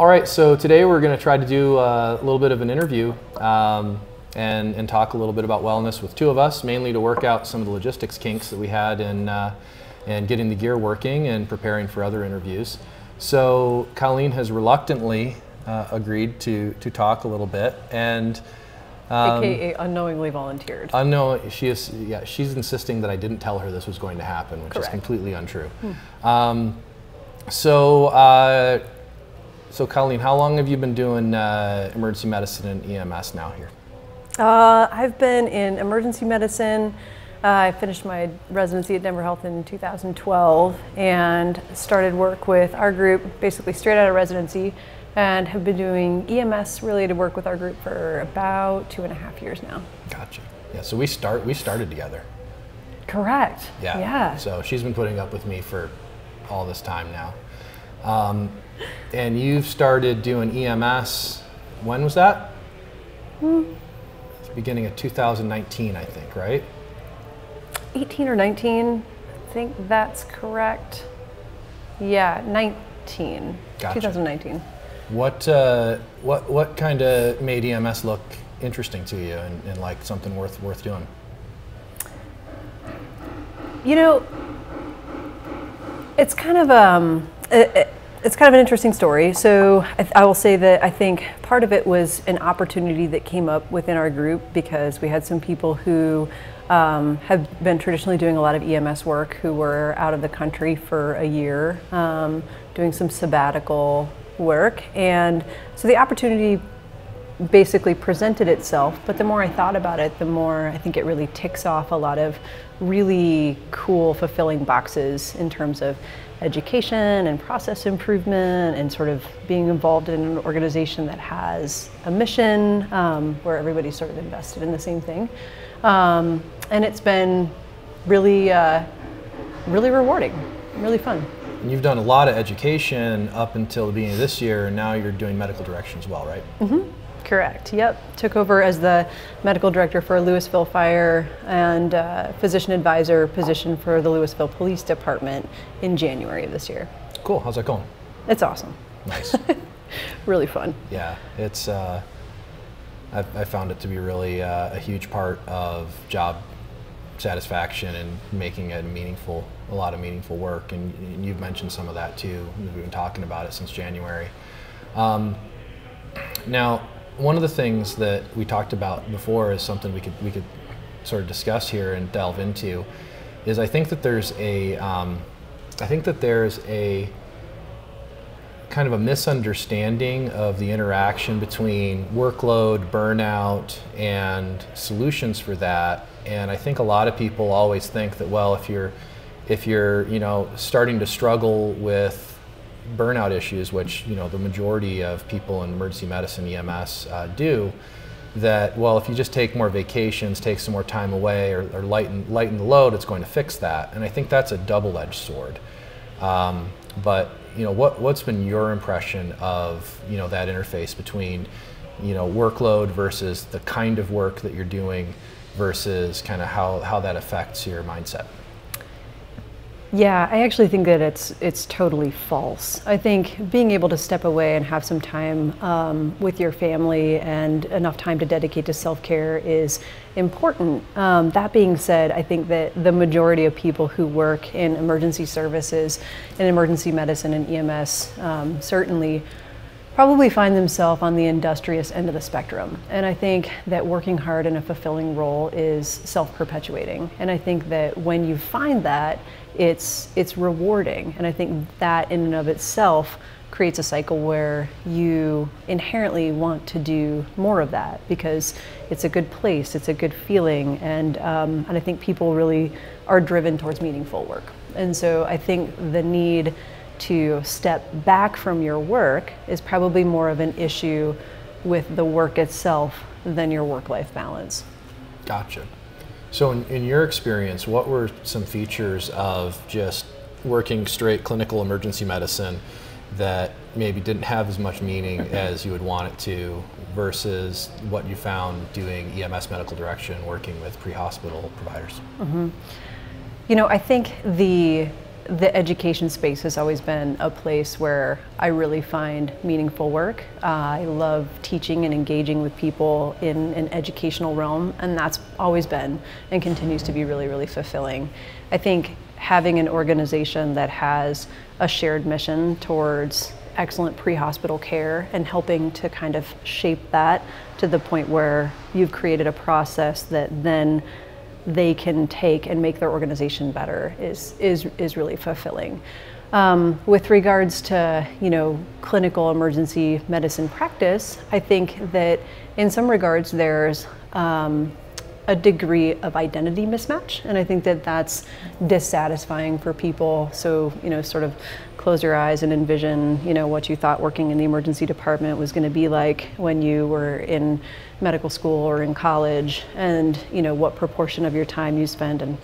All right, so today we're going to try to do a little bit of an interview and talk a little bit about wellness with two of us, mainly to work out some of the logistics kinks that we had in getting the gear working and preparing for other interviews. So Colleen has reluctantly agreed to talk a little bit, and AKA unknowingly volunteered. She's insisting that I didn't tell her this was going to happen, which Correct. is completely untrue. So Colleen, how long have you been doing emergency medicine and EMS now here? I've been in emergency medicine. I finished my residency at Denver Health in 2012 and started work with our group basically straight out of residency, and have been doing EMS related work with our group for about 2.5 years now. Gotcha. Yeah, so we started together. Correct. Yeah. So she's been putting up with me for all this time now. And you've started doing EMS, when was that? It's the beginning of 2019, I think, right? 18 or 19, I think that's correct. Yeah, 19, Gotcha. 2019. What kind of made EMS look interesting to you and like something worth doing? You know, it's kind of it's kind of an interesting story. So I will say that I think part of it was an opportunity that came up within our group because we had some people who have been traditionally doing a lot of EMS work who were out of the country for a year, doing some sabbatical work. And so the opportunity basically presented itself, but the more I thought about it, the more I think it really ticks off a lot of really cool, fulfilling boxes in terms of education and process improvement and sort of being involved in an organization that has a mission where everybody's sort of invested in the same thing. And it's been really, really rewarding, really fun. And you've done a lot of education up until the beginning of this year, and now you're doing medical direction as well, right? Mm-hmm. Correct, yep. Took over as the medical director for Louisville Fire and physician advisor position for the Louisville Police Department in January of this year. Cool, how's that going? It's awesome. Nice. Really fun. Yeah, it's, I found it to be really a huge part of job satisfaction and making it a lot of meaningful work, and you've mentioned some of that too. We've been talking about it since January. Now, one of the things that we talked about before is something we could sort of discuss here and delve into is I think that there's a kind of a misunderstanding of the interaction between workload, burnout, and solutions for that. And I think a lot of people always think that, well, if you're starting to struggle with burnout issues, which the majority of people in emergency medicine EMS do, that, well, if you just take more vacations, take some more time away, or lighten the load, it's going to fix that. And I think that's a double-edged sword. But what's been your impression of that interface between workload versus the kind of work that you're doing versus kind of how that affects your mindset? Yeah, I actually think that it's totally false. I think being able to step away and have some time with your family and enough time to dedicate to self-care is important. That being said, I think that the majority of people who work in emergency services, in emergency medicine and EMS, certainly probably find themselves on the industrious end of the spectrum. And I think that working hard in a fulfilling role is self-perpetuating. And I think that when you find that, it's rewarding. And I think that in and of itself creates a cycle where you inherently want to do more of that because it's a good place, it's a good feeling, and I think people really are driven towards meaningful work. And so I think the need to step back from your work is probably more of an issue with the work itself than your work-life balance. Gotcha. So in your experience, what were some features of just working straight clinical emergency medicine that maybe didn't have as much meaning as you would want it to versus what you found doing EMS medical direction, working with pre-hospital providers? Mm-hmm. I think the the education space has always been a place where I really find meaningful work. I love teaching and engaging with people in an educational realm, and that's always been and continues to be really, really fulfilling. I think having an organization that has a shared mission towards excellent pre-hospital care and helping to kind of shape that to the point where you've created a process that then they can take and make their organization better is really fulfilling. With regards to, clinical emergency medicine practice, I think that in some regards there's a degree of identity mismatch, and I think that that's dissatisfying for people. So, sort of close your eyes and envision, what you thought working in the emergency department was going to be like when you were in medical school or in college, and what proportion of your time you spend in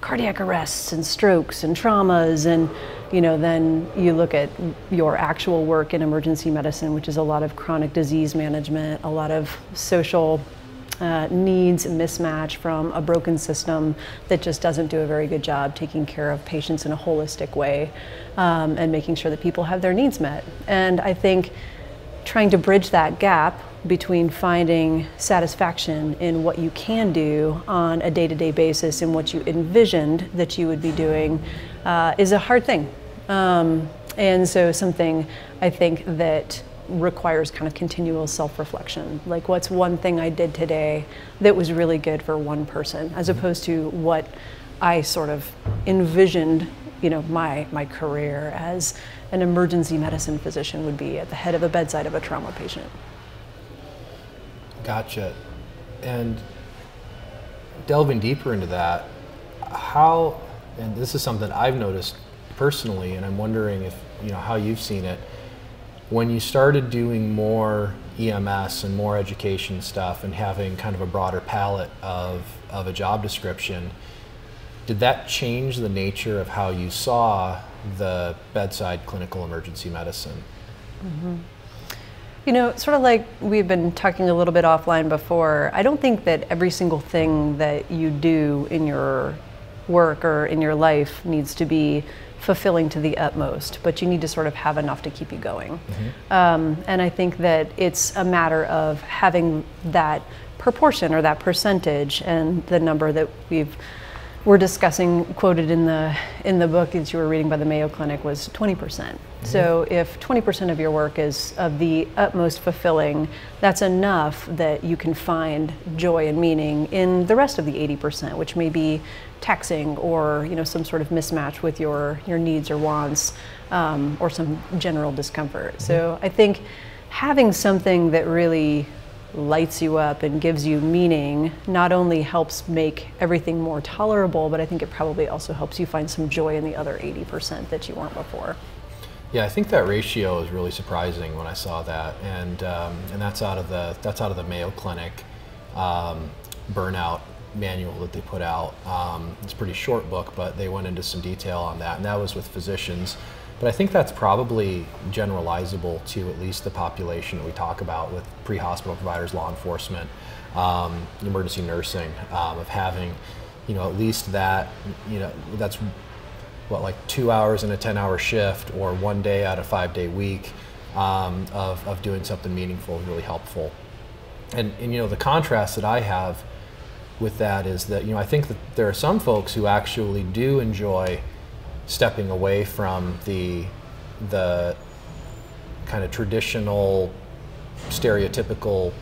cardiac arrests and strokes and traumas, and then you look at your actual work in emergency medicine, which is a lot of chronic disease management, a lot of social needs mismatch from a broken system that just doesn't do a very good job taking care of patients in a holistic way, and making sure that people have their needs met. And I think trying to bridge that gap between finding satisfaction in what you can do on a day-to-day basis and what you envisioned that you would be doing is a hard thing. And so something I think that requires kind of continual self-reflection. Like, what's one thing I did today that was really good for one person, as opposed to what I sort of envisioned, my career as an emergency medicine physician would be at the head of a bedside of a trauma patient. Gotcha. And delving deeper into that, and this is something I've noticed personally, and I'm wondering if, how you've seen it, when you started doing more EMS and more education stuff and having kind of a broader palette of a job description, did that change the nature of how you saw the bedside clinical emergency medicine? Mm-hmm. Sort of like we've been talking a little bit offline before, I don't think that every single thing that you do in your work or in your life needs to be fulfilling to the utmost, but you need to sort of have enough to keep you going. Mm-hmm. And I think that it's a matter of having that proportion or that percentage, and the number that we're discussing, quoted in the book that you were reading by the Mayo Clinic, was 20%. Mm-hmm. So if 20% of your work is of the utmost fulfilling, that's enough that you can find joy and meaning in the rest of the 80%, which may be taxing or some sort of mismatch with your needs or wants, or some general discomfort. Mm-hmm. So I think having something that really lights you up and gives you meaning not only helps make everything more tolerable, but I think it probably also helps you find some joy in the other 80% that you weren't before. Yeah, I think that ratio is really surprising when I saw that, and that's out of the Mayo Clinic Burnout manual that they put out. It's a pretty short book, but they went into some detail on that, and that was with physicians. But I think that's probably generalizable to at least the population that we talk about with pre-hospital providers, law enforcement, emergency nursing, of having, at least that, that's what, like 2 hours in a 10-hour shift, or 1 day out of 5-day week, of doing something meaningful, really helpful. And the contrast that I have with that is that, I think that there are some folks who actually do enjoy stepping away from the kind of traditional, stereotypical,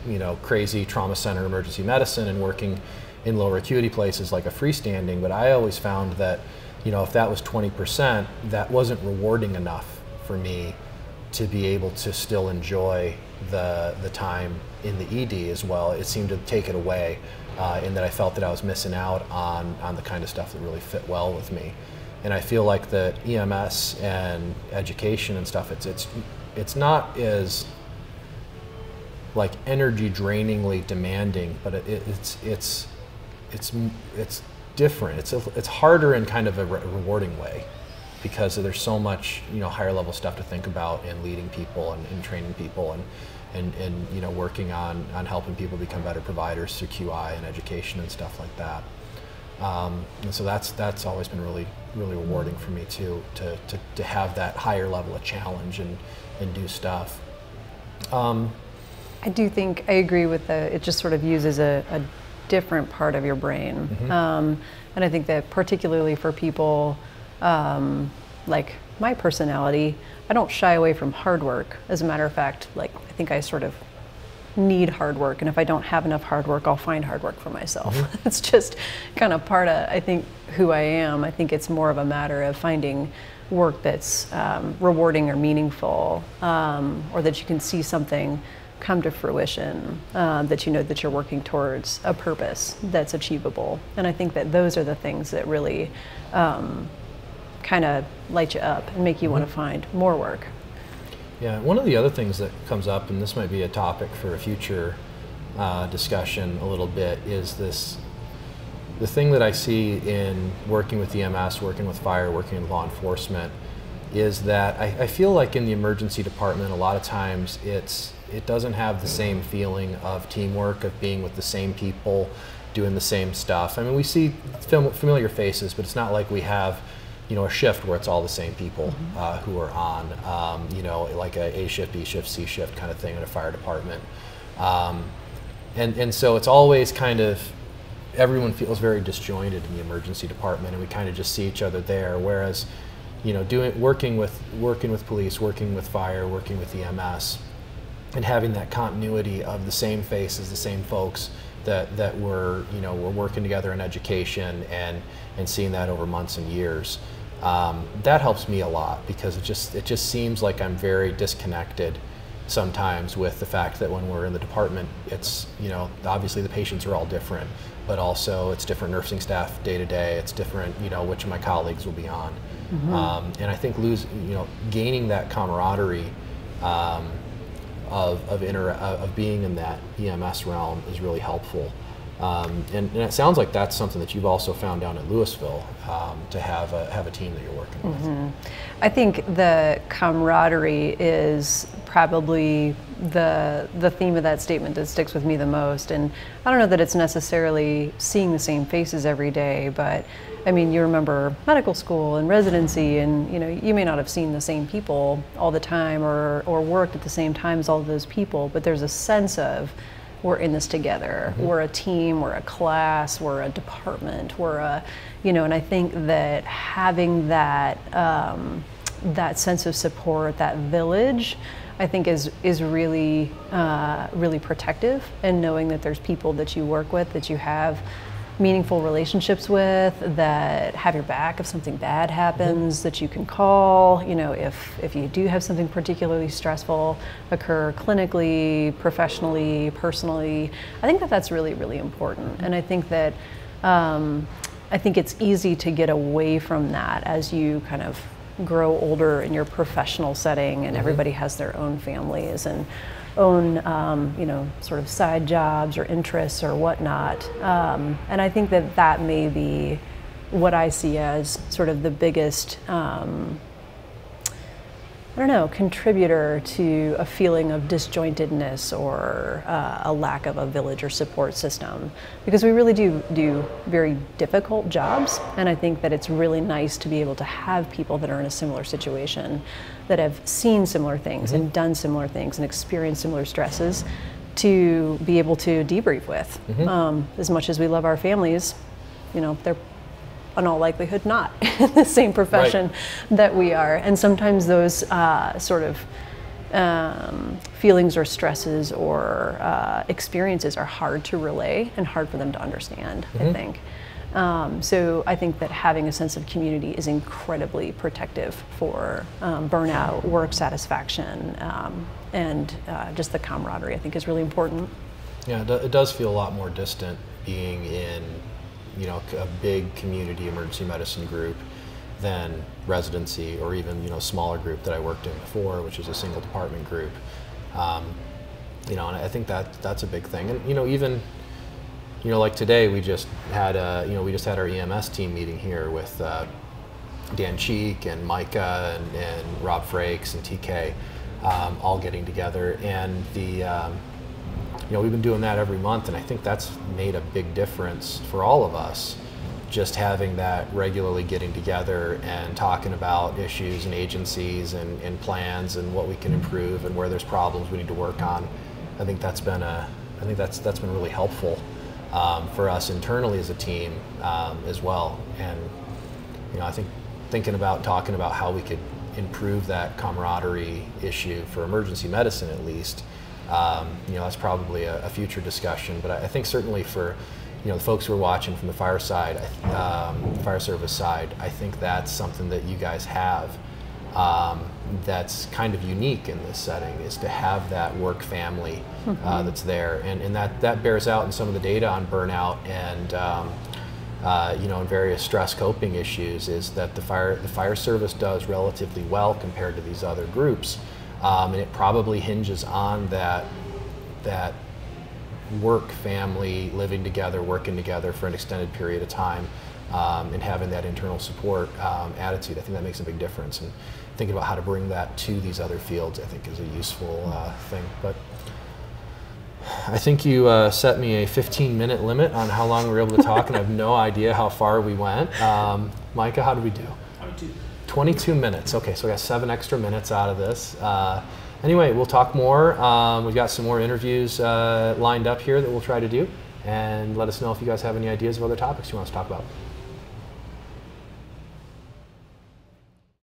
crazy trauma center emergency medicine and working in lower acuity places like a freestanding. But I always found that, if that was 20%, that wasn't rewarding enough for me to be able to still enjoy the time in the ED as well. It seemed to take it away, in that I felt that I was missing out on the kind of stuff that really fit well with me. And I feel like the EMS and education and stuff, it's not as like energy drainingly demanding, but it's different. It's harder in kind of a rewarding way, because there's so much higher level stuff to think about in leading people and training people and working on helping people become better providers through QI and education and stuff like that. And so that's always been really rewarding for me too, to have that higher level of challenge and do stuff. I do think I agree with it just sort of uses a different part of your brain. And I think that particularly for people like my personality, I don't shy away from hard work. As a matter of fact, like I think I sort of need hard work, and if I don't have enough hard work, I'll find hard work for myself. It's just kind of part of, I think, who I am. I think it's more of a matter of finding work that's rewarding or meaningful, or that you can see something come to fruition, that you know that you're working towards a purpose that's achievable. And I think that those are the things that really kind of light you up and make you want to find more work. Yeah, one of the other things that comes up, and this might be a topic for a future discussion a little bit, is the thing that I see in working with EMS, working with fire, working with law enforcement, is that I feel like in the emergency department a lot of times it doesn't have the same feeling of teamwork, of being with the same people, doing the same stuff. I mean, we see familiar faces, but it's not like we have a shift where it's all the same people who are on, like a shift, B shift, C shift kind of thing in a fire department. And so it's always kind of, everyone feels very disjointed in the emergency department, and we kind of just see each other there. Whereas, working with police, working with fire, working with EMS, and having that continuity of the same faces, the same folks that were working together in education, and seeing that over months and years. That helps me a lot, because it just seems like I'm very disconnected sometimes with the fact that when we're in the department, it's obviously the patients are all different, but also it's different nursing staff day to day. It's different which of my colleagues will be on, and I think gaining that camaraderie of being in that EMS realm is really helpful. And it sounds like that's something that you've also found down at Louisville, to have a team that you're working with. I think the camaraderie is probably the theme of that statement that sticks with me the most. And I don't know that it's necessarily seeing the same faces every day, but I mean, you remember medical school and residency, and you may not have seen the same people all the time or worked at the same time as all of those people, but there's a sense of, we're in this together. We're a team, we're a class, we're a department, we're a, and I think that having that that sense of support, that village, I think is really really protective. And knowing that there's people that you work with, that you have meaningful relationships with, that have your back if something bad happens, that you can call, if you do have something particularly stressful occur clinically, professionally, personally. I think that that's really, really important. And I think that I think it's easy to get away from that as you kind of grow older in your professional setting, and everybody has their own families and own sort of side jobs or interests or whatnot, and I think that may be what I see as sort of the biggest contributor to a feeling of disjointedness or a lack of a village or support system, because we really do very difficult jobs, and I think that it's really nice to be able to have people that are in a similar situation, that have seen similar things and done similar things and experienced similar stresses, to be able to debrief with. As much as we love our families, they're in all likelihood not in the same profession that we are. And sometimes those sort of feelings or stresses or experiences are hard to relay and hard for them to understand, I think. So I think that having a sense of community is incredibly protective for burnout, work satisfaction, and just the camaraderie, I think, is really important. Yeah, it does feel a lot more distant being in a big community emergency medicine group than residency, or even a smaller group that I worked in before, which is a single department group. And I think that's a big thing. And even like today, we just had our EMS team meeting here with Dan Cheek and Micah and Rob Frakes and TK, all getting together, and we've been doing that every month, and I think that's made a big difference for all of us just having that regularly getting together and talking about issues and agencies and plans and what we can improve and where there's problems we need to work on. I think that's been really helpful for us internally as a team as well. And I think thinking about talking about how we could improve that camaraderie issue for emergency medicine at least, that's probably a future discussion. But I think certainly for the folks who are watching from the fire side, fire service side, I think that's something that you guys have that's kind of unique in this setting, is to have that work family that's there, and that bears out in some of the data on burnout and and various stress coping issues, is that the fire service does relatively well compared to these other groups, and it probably hinges on that work family, living together, working together for an extended period of time, and having that internal support attitude. I think that makes a big difference, and thinking about how to bring that to these other fields, I think, is a useful thing. But I think you set me a 15-minute limit on how long we were able to talk, and I have no idea how far we went. Micah, how did we do? 22 minutes. Okay, so we got 7 extra minutes out of this. Anyway, we'll talk more. We've got some more interviews lined up here that we'll try to do, and let us know if you guys have any ideas of other topics you want us to talk about.